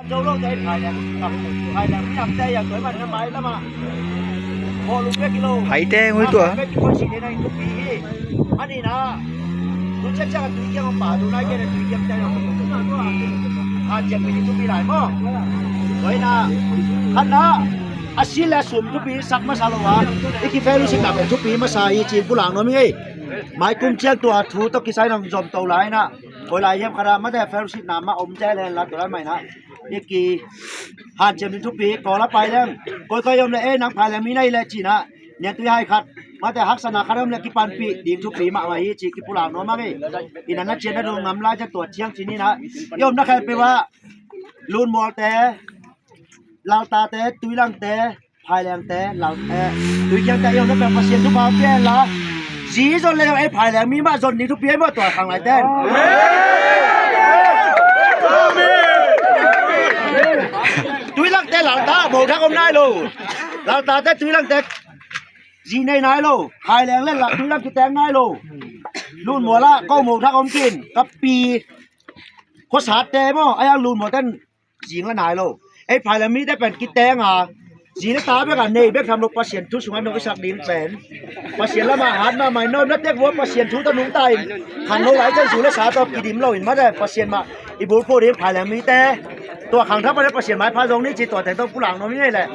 châu lâu tới phải là nhầm tay là tới mình nó máy lắm mà hồ lục biết kilo phải té ngồi tua biết cái gì đây này lúc gì anh đi na tôi chắc chắn tụi kia không bảo tôi nói cái này tụi kia tay không chèn cái tụi lại mà vậy na hắn đó xin là sum tụi sắc mà sao vậy cái phê lúc sinh làm tụi mà sai chỉ phụ làng nó mới mai cung chiang tua thu tao cái sai nằm dòm tàu lại na hồi lại em khara mà để phê lúc sinh làm mà ôm che lên là tụi anh mày naนี่กี่หันเจมส์ทุกปีก่อละไปแล้วก็ยอมเลยนักพายแล้วมีในเลยจีน่ะเนี่ยตัวให้ขัดมาแต่ฮักษณะคารมเลยกี่ปันปีดีทุกปีมาไว้จีกี่ปุลาโนมาไงอินันนักเจนนั่นงำลายจะตัวเชียงจีนี่นะยอมนักใครไปว่าลูนมอลแต่ลาวตาแต่ตุยลังแต่พายแรงแต่ลาวแต่ตุยเชียงแต่ยอมนักแบบเสียนทุกบาเปี้ยนละสีจนเลยไอ้พายแรงมีมาจนนี้ทุกปีเมื่อตัวขังไหลเต้นtúi lăng té lão ta bầu thác hôm nay luôn lão ta té túi lăng té gì này nói luôn hai leng lên là túi lăng cái té ngay luôn luôn mùa la có bầu thác hôm kín cặp pi có sát té mà ai ăn luôn mùa tên gì nó này luôn ai phải là miได้เป็นกี่แตงอ่ะgì nó ta biết cả này biết làm được patient thuốc xuống ăn được cái sạc điệnเป็นpatient là mà hát mà mày nói nó tiếc quá patient thuốc ta nung tay hàng nó lại chân xuống nó sát tao kỳ điểm rồi mà đây patient mà ibu phô điểm phải là mi téตัวขังทัพไม่ได้ประเสียนไม้พารงนี่จีตัวแต่ต้องผู้หลังน้องนี่แหละ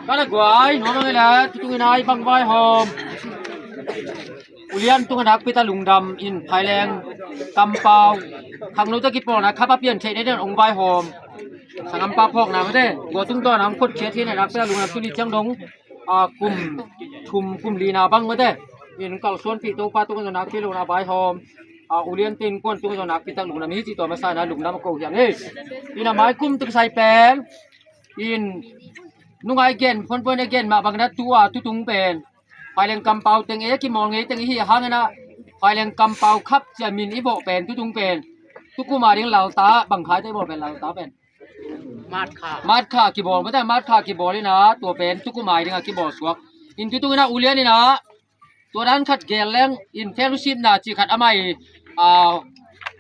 ก็เลยกวายน้องนี่แหละตุ้งนายบังใบหอมอุเลียนตุ้งนักพิตาลุงดำอินภายแรงกำเปาขังนู้ตะกี้ปอนะข้าพเพียนเชยในเรื่ององค์ใบหอมสังกำปาพอกนะไม่ได้บัวตุ้งตัวน้ำคดเชื้อที่ในรักพิตาลุงนักสุริจังดงกลุ่มทุมลีนาบังไม่ได้ยินเก่าส่วนปีโตปาตุ้งนักที่ลุงนาใบหอมอุเลียนตินก้นตุ้งนักพิตาลุงนามีจีตัวมาใส่นะลุงน้ำกูอย่างนี้อินไม้กุ้มตุ้งใส่แปนอินนุ่งไอเกนเพื่อนไอเกนมาบางนัดตัวตุ้งเป็นภายแรงกำเปาเต็งกี่มองงี้เต็งที่หางนะภายแรงกำเปาคับจะมินอีโบเป็นตุ้งเป็นทุกกูมาเรียงเหล่าตาบังขายได้บ่เป็นเหล่าตาเป็นมาดขากี่บอลไม่ได้มาดขากี่บอลเลยนะตัวเป็นทุกกูมาเรียงกี่บอลสวกอินตุ้งนะอุเลียนนี่นะตัวนั้นขัดเกลแรงอินเฟลุชินนะจีขัดอะไร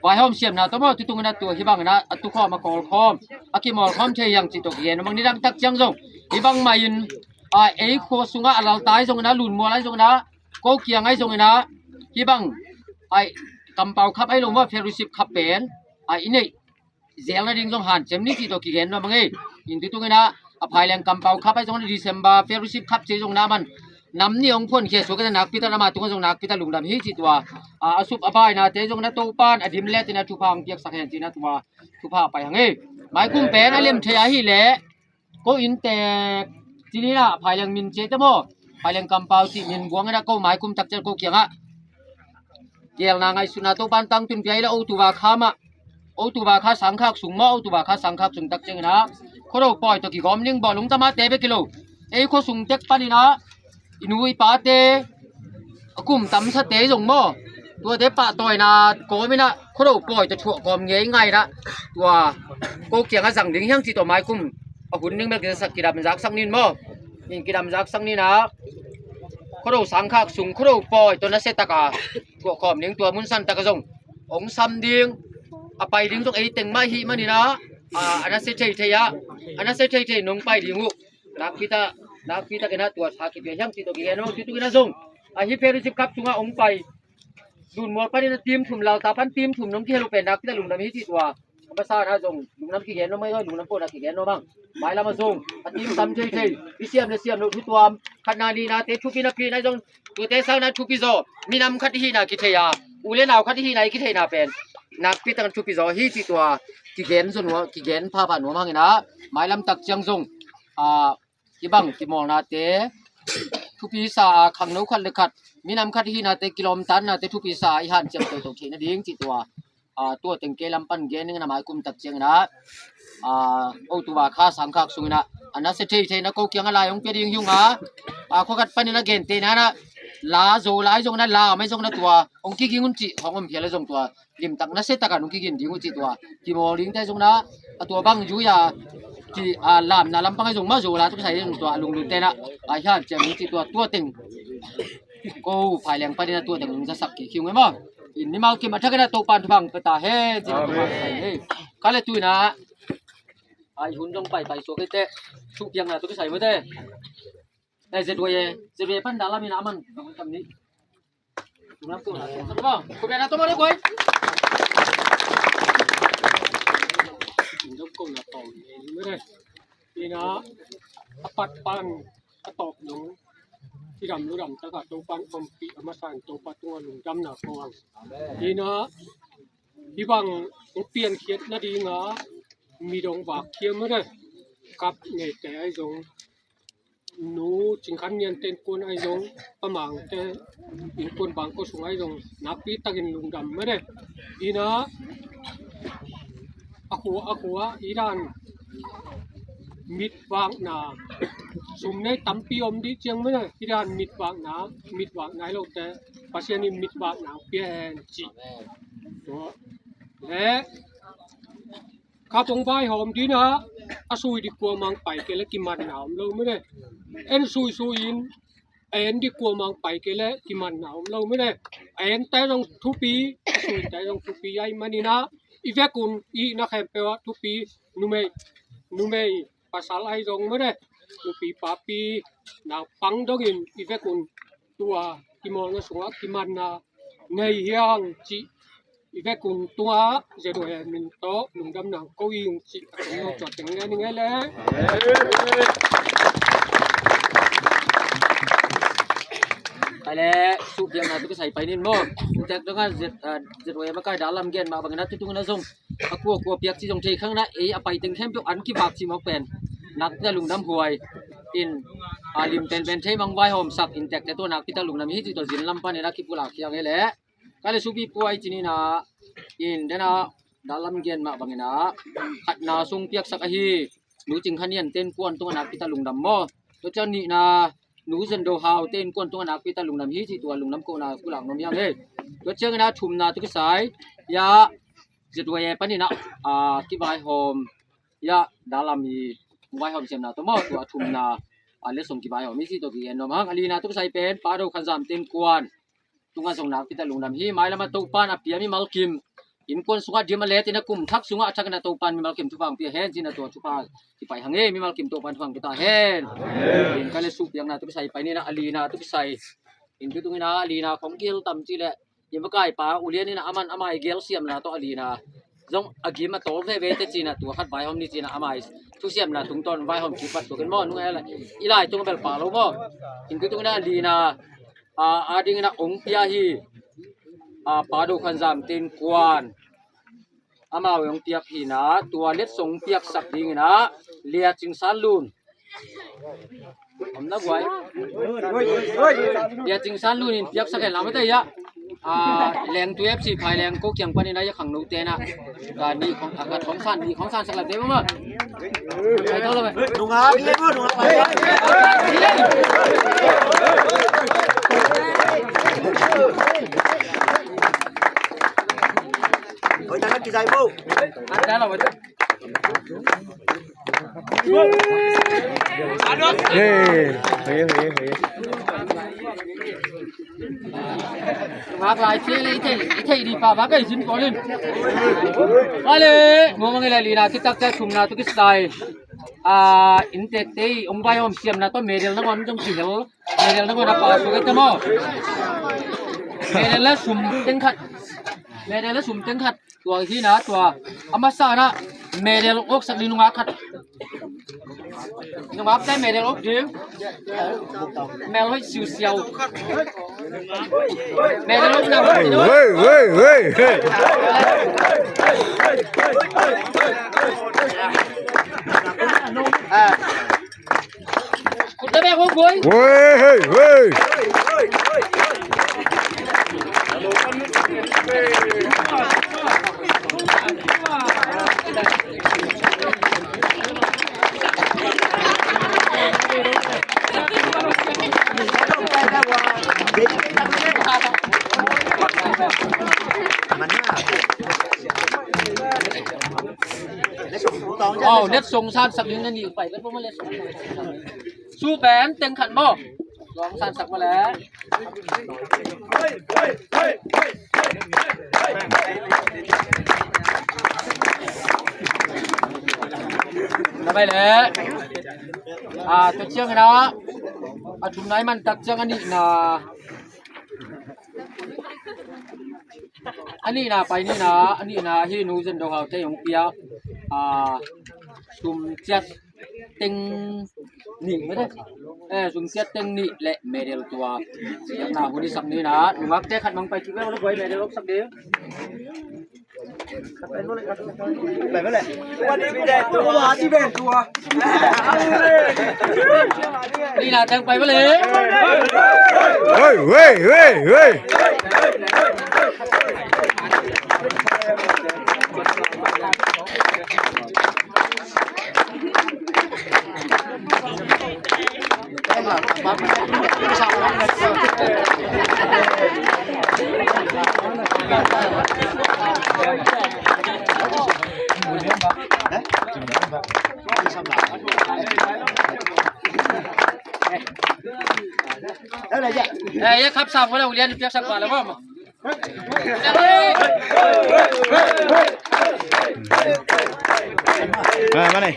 ไว้ห้อมเสียมนะตัวมันตุ้งนะตัวที่บังนะตุกข้อมาคอลคอมกี่มอลคอมเทียงจีตกเย็นบางนี้ดังตักจังส่งที่บังมาอินไอ้โคสุงะเราตายส่งนะหลุนมัวไรส่งนะโกเกียงไอ้ส่งนะที่บังไอ้กำเปาขับไอ้ลงว่าเฟลุชิบขับเป็นไอ้นี่เซลล์ดิ่งส่งหันเจมนี่ที่ตัวกี่เห็นนะบางทียินที่ตุ้งนะภายแรงกำเปาขับไอ้ส่งในเดือนเฟรุชิบขับเจส่งน้ำมันน้ำนี่องพ่นเขียนสวยกันนักพิจารณาตุ้งส่งนักพิจารณาลุงดำฮิจิตัวสุบอบายนะเจส่งนะตัวปานอดิมเล่ตินะทุพางเปียกสักแห่งจีนะตัวทุพาไปหังเอ้หมายคุ้มเป็นอะไรมเทียหิเล่ก็อินแต่ทีนี้นะภายแรงมินเจตโมภายแรงกำเปาที่มินบวงนะก็หมายคุ้มตักเจก็เกี่ยงอะเกี่ยงนางไอสุนัขตัวปานตั้งตุนเปียแล้วโอตัวข้ามาโอตัวข้าสังขารสูงมาโอตัวข้าสังขารสูงตักเจงนะเขาเราปล่อยตัวกี่กอมยิงบอลลงตามาเตะไปกิโลเขาสูงเต็กปานี่นะอินุยปาเตกุ่มตำสเตะส่งบ่ตัวเตะปะต่อยนะโกไม่นะเขาเราปล่อยจะชั่วกอมเงี้ยง่ายนะตัวโกเกี่ยงกับสั่งดึงยังจีตัวไม้กุ่มหุ่นนึงแบบจะสักกีดำจักสักนินบ่ยิงกีดำจักสักนินนะเขาเราสังขารสูงเขาเราปล่อยตัวนั้นเสตกาชั่วกอมยิงตัวมุนสันตะกะส่งองซ้ำดิ้งไปดิ้งตรงไอ้เต็งไม้หิมันนี่นะอันนั้นเสถียรยะอันนั้นเสถียรนงไปดิ้งหูนักพิตากันนะตัวชาคิดเบียยังติดตัวกี่น้องติดตัวกันนะส่งฮิเฟรุสิบครับจุงองไปดูนมอลไปในทีมถุ่มเราตาพันทีมถุ่มน้องเที่ยวลูกเป็นนักพิตาลุงดำฮิติตัวภาษานะส่งลุงน้ำกี่น้องไม่ก็ลุงน้ำโคตรกี่น้องบ้างหมายละมาส่งทีมทำเฉยวิเชียมเนี่ยเสียมลูกทุกตัวขนาดนี้นะเตะทุกปีนะปีนะส่งตัวเตะสาวนะทุกปีโซมีน้ำคัดที่นาคิดเทียอุเลนเอาคัดที่ไหนคิดเทียนาเป็นนักพิตาทุกปีโซฮิติตัวกี่เกนส่วนหัวกี่เกนพาผ่านหัวมั่งนะหมายลำตักเชียงส่งที่บังที่มองนาเตทุกปีศาขังนู้ขันเลยขัดมีน้ำขัดที่นาเตกิโลมตันนาเตทุกปีศาอีหันเจียมตัวเชนดิ้งจิตตัวเต็งเกลัมปันเกนึงนะหมายกุมตักเชียงนะโอตัวข้าสังขารสุงนะอันนั้นเสถียรนะก็เกี่ยงอะไรองเปียดิ้งยุ่งเขากัดปันนะเกนเตนะนะลาโซลาจงนั้นลาไม่จงนั้นตัวองค์กิงุนจิขององค์เพียรจงตัวริมตักนั้นเสตกันองค์กิงดิ้งุนจิตัวกิโมลิงแต่จงนะตัวบังยุยา จีลามนาลำปังไอ้ส่งมาสู่ละทุกสายตัวลุงดูเต้นะไอ้ชาติจะมีจีตัวติงกูภายแรงไปเนี่ยตัวติงจะสักกี่คิวไงมั้งอินนี่มาคิดมาถ้ากันตัวปานทุบังไปตาเฮ้จีนตัวเฮ้ก็เลยตุยนะไอ้หุ่นจงไปโซเกเตชุกยังนะทุกสายไม่ได้ไอ้เจ็ดวยเจ็ดวยพันดาลามีน้ำมันคำนี้น้ำตัวนะสักบ้างกูเป็นอะไรตัวมาเลยกูยกกงนะตองไม่ได้นี่นะปัดปังตอกหลงที่ดำรู้ดำตะกัดตัวปันอมปีอมาสั่งตัวปัดตัวหลงดำหนักกว่านี่นะที่บังเปลี่ยนเขียดนาดีนะมีดงบากเขียมไม่ได้กับเนตแต่ไอ้จงหนูจิงขันเนียนเต้นกวนไอ้จงประมังแต่อินกวนบางก็ส่งไอ้จงนับปีตะกินลุงดำไม่ได้นี่นะอาขัวอีรานมิดวางนาสุ่มในตำปีอมดีเจียงไม่ได้อีรานมิดวางนาเราแต่ปัจจุบันนี้มิดวางนาเปลี่ยนจีตัวและข้าตรงใบหอมดีนะอาซุยดีกว่ามังไปเกล้กิมันหนาวเราไม่ได้เอ็นซุยอินเอ็นดีกว่ามังไปเกล้กิมันหนาวเราไม่ได้เอ็นแต่ต้องทุปีอาซุยแต่ต้องทุปีใหญ่มานี่นะอีเวกุนอีนักแข่งเปว่าทุปีนุ่มภาษาไทยตรงไม่ได้ทุปีปาปีนาปังดองอินอีเวกุนตัวกิมอนก็สงกิมันนาในยังจีอีเวกุนตัวจะโดยมินโตลุงดำหนังก็ยิงจีตรงนจอดอย่างนี้แหละไปแล้วสุกยังนะทุกใส่ไปนิดมั้งแต่ตรงนั้นจะโดยมาใกล้ดาลำเกนมาบางนัดที่ตรงนั้นส่งกลัวเปียกที่ตรงที่ข้างหน้าเอาไปถึงแคมป์อันที่บากที่มาเป็นนักจะลุงน้ำหวยอินลิมเป็นใช้บางใบหอมสักอินแตกแต่ตัวนักที่ตะลุงน้ำฮิจิตัวจินลำพันในนักที่กุหลาบอย่างนี้แหละก็เลยสุบีป่วยจีนี่นะอินเดน่าดาลำเกนมาบางนะขัดนาส่งเปียกสักฮีหนูจิงขันยันเต้นกวนตัวนักที่ตะลุงดำมั่วตัวเจ้านี่นะหนูเซนโดฮาวเต้นกวนตัวนักที่ตะลุงน้ำฮิจิตัวลุงน้ำโกนากุหลาบน้ำยังเลยตัวเจ้านะชุมนาทุกสายยาจะด้วยปนี่นะที่ใบหอมยาดาลามีใบหอมเสียมนาตัวมั่วตัวชุมนาเลสงกี่ใบหอมมิสิตัวกี่เอ็นนมฮังอลีนาทุกสายเป็นปาดูขันซามเต้นกวนตุงส่งนักที่ตะลุงดำฮีไม้ละมาตุปานอเปียมีมัลคิมอินคนสุขะเดียมาเลตินะกุมทักสุงะชักนะตุปานมีมัลคิมทุฟังเปียเฮนจินะตัวทุปาที่ไปหังเอมีมัลคิมตุปานทุฟังตุตาเฮนอินก็เลยสุกยังนะทุกใส่ไปนี่นะอลีนาทุกใส่อินตุงนะอลีนาของเกลต่ำจีแหละยังไม่ใกล้ป่าอุเลียนี่นะอามันอามายเกลเสียมนะตัวอลีนาจงอากิมาโตเวเตจีนะตัวขัดใบหอมนี่จีนะอามายทุเสียมนะตุงตอนใบหอมคิดปัดตัวกันบ่นุ่งอะไรอีไลตุงเบลป่าโลบ่อินตุงนะอลีนาดิงนะองเปียฮีปาดูขันซามตินกวนอามาวยองเปียกฮีนะตัวเล็ดสงเปียกสักดิงนะเลียจิงซาลูนผมนับไว้เลียจิงซาลูนอินเปียกสักแห่งเราไม่ได้ยะแรงตัวFC ภายแรงก็เกี่ยงปานนี้นะยะขังนูเตนะนี่ของอากาศของสั้นสักแล้วเด้มั้งไปต่อเลยลุงครับพี่พูดลุงครับโอ้ยjangan kisah ibu ada lah betul Ngap lai che le ite di pa ba kai jin ko lin ale ngomong le li na kitak ta thum na tu ki sai inte te ong bai om siam na to medel na ngom jong ki hel medel na ngona pa so ke ta mo medel la sum teng khatตัวที่นะตัวอามาซานะเมเดลอกสักนิดนึงว่าขัดนึกว่าได้เมเดลอกดิ้งเมลให้ซิวเซียวเมเดลอกนะเฮ้ยคุณได้ไหมพวกคุณเฮ้ยMana? Lấy súng thủ tòn chứ. เน็ตส่งสารสักนึงนั่นนี่ไปแล้วพวกมันเลยสู้แผนเต็งขันบ่ลองสารสักมาแล้วไปแล้วตัวเชียงนะชุมไหนมันตักเชียงอันนี้นะไปนี่นะอันนี้นะที่นูเซนโดเขาเตยงเปียชุมเจ็ดเต็งนี่ไม่ได้ชุมเจ็ดเต็งนี่แหละเมเดลตัวยังหน้าคนที่สักนี้นะหนูมักเจ๊ขัดมังไปที่แม่แล้วไว้เมเดลสักเดียวไปเลยวันนี้ไม่ได้ตัวที่เป็นตัวนี่นะแทงไปมาเลยเฮ้ยเฮ้ยเฮ้ยเฮ้ยอะไรเนี่ยครับสามคนเราเรียนเปียกสักกว่าแล้วมั้งมาเลย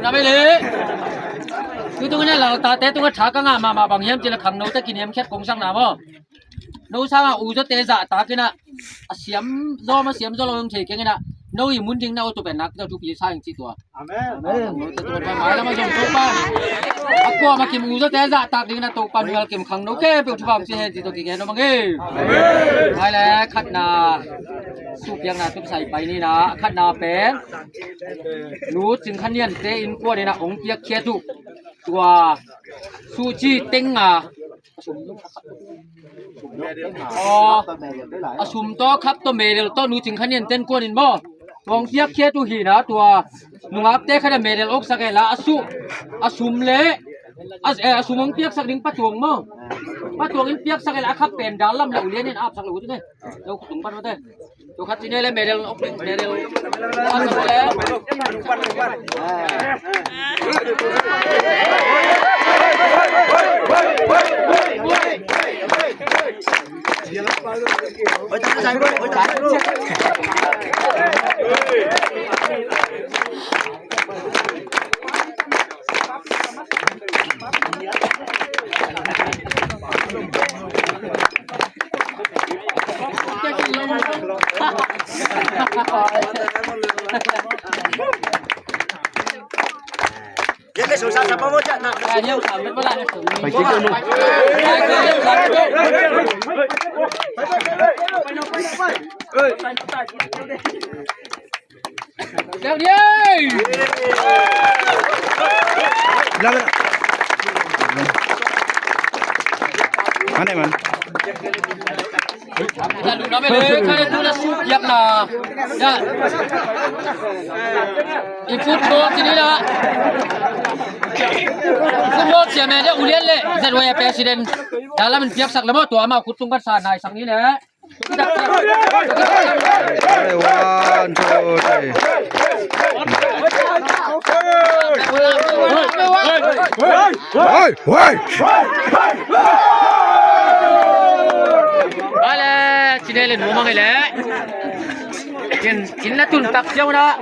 นะไม่เลยคือตรงนี้เราตาเตะตรงนี้ฉากก็งามาบางเยี่ยมจีละขังโน้ตกินเยี่ยมแค่กงสังน้ำบ่โน้ตสังอูจะเตะจ่าตากินนะเสียมรอมาเสียมรอเราต้องเทกันนะโน้ยมุนจริงนะตัวเป็นนักเราทุกปีสร้างจีตัวอาเมนตัวไปหมายแล้วมาส่งตัวป้าakuมากินอูจะเตะจ่าตากินนะตัวปันเวลกินขังโน้ตแค่เป็นทุบเอาจีเห็นจีตัวกินนะมังเอ้ไปแล้วขัดนาสู้เพียงนาทุบใส่ไปนี่นะขัดนาเป็นรู้จึงขันเนียนเตอินกัวนี่นะองเปียกเคียตุตัวซูจีเต็งสุมโตครับตัวเมเดลตัวนู้จึงขันเนียนเต้นกัวนินบ่องเปียกเคียตุหีนะตัวนุงับเตะขันเมเดลอกสักละสุมเละสุมองเปียกสักดิ้งปะตวงมั้งปะตวงอินเปียกสักละครับเป็นดาลำเหล่าเลี้ยนี่อาบสักหลุดนี่เราถุงปันมาเต้ตัวคัดที่นี่เลยเมเดลอกเมเดลอันนั้นแล้วDia susah siapa mau cak nak. Dia sampai bola. Pergi dulu. Kau dia. Jangan. Mana man? Lalu nama le, kalau tu lah siap lah. Ya. Football sini lah. Football siapa dia ulian le. ZWA presiden. Dalam siap sak lama tu ama kutung kan sana sang ni le. One, two, three. Hey, hey. Bale, sini le nomang le. Jinna tun tak jauh na.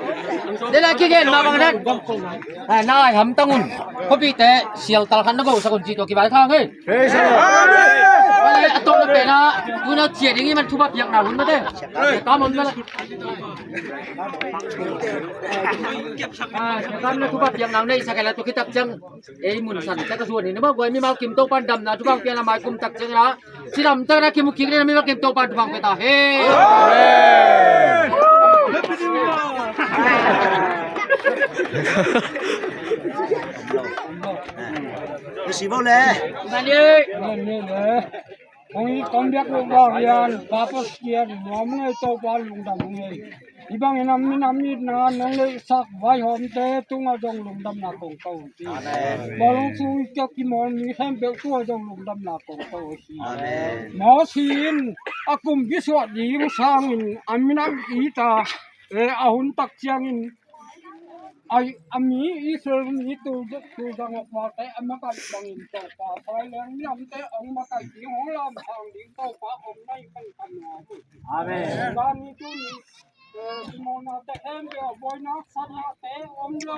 Dia lagi ke namang dan. Nah, ham tangun. Kopi teh sial talkan nago sakun jitu kibat thang he. Bale atom na pena. Tuna cie dingi man thubap yak na hun mate. Kamon bale. Kam na thubap yak na nei sakala tu kitak jang. Mun san ta ka suan ni ma goi mi mau kim to pan dam na thubang pia na mai kum tak jang na. Siram ta na kim kik ni mi mau kim to pan thubang peta he. Gì bao lệ? Bạn ơi. Ông con biết luôn bao nhiêu, ba bác kia nó mới tàu ba luôn đồng người. ibang inam minamid na nang le sak vai hom te tunga jong lum dam na kong ko ti bolong su ka ki mon mi hem be tu jong lum dam na kong ko si mo sin akum biswa di sang in aminam ita ahun tak chiang in ai ami isel mi tu jang ma te amaka bangin to pa pai leng nyam te ong ma kai ti hong lam hang ding to pa ong nai kan kan na amen dan ni tu ni mona te em be boy na san na te om lo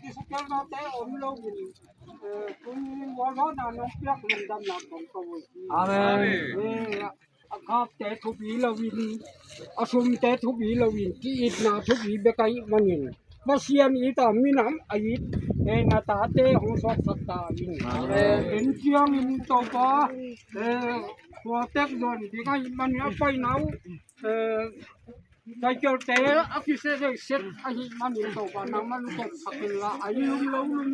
kiskel na te om lo ni kun wa lo na no pyak lum dam na kon ko amen akap te thu bi lo win asum te thu bi lo win ki it na thu bi be kai manin Masian ita minam ait na tate hong sok sakta in en chiang in to pa kwa tek don di kai man ya pai nau kai kel te akise set ai man in to pa na man tek sakin la ai lum lo lum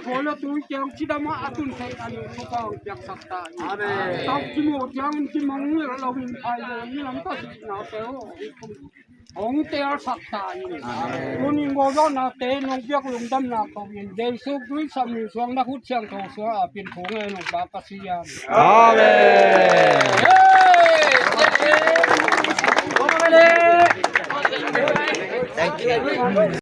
ko la tu chiang chidama atun sai ani ko pa yak sakta amen tau ki mo chiang ki mang lo win ai ni lam ta na te ong te sakta in kuning go do na te nong piak lung dam na ko in jesu krist sam ni suang na hut chiang tho so a pin thong ngai nong ba pa siam Amen. Thank you.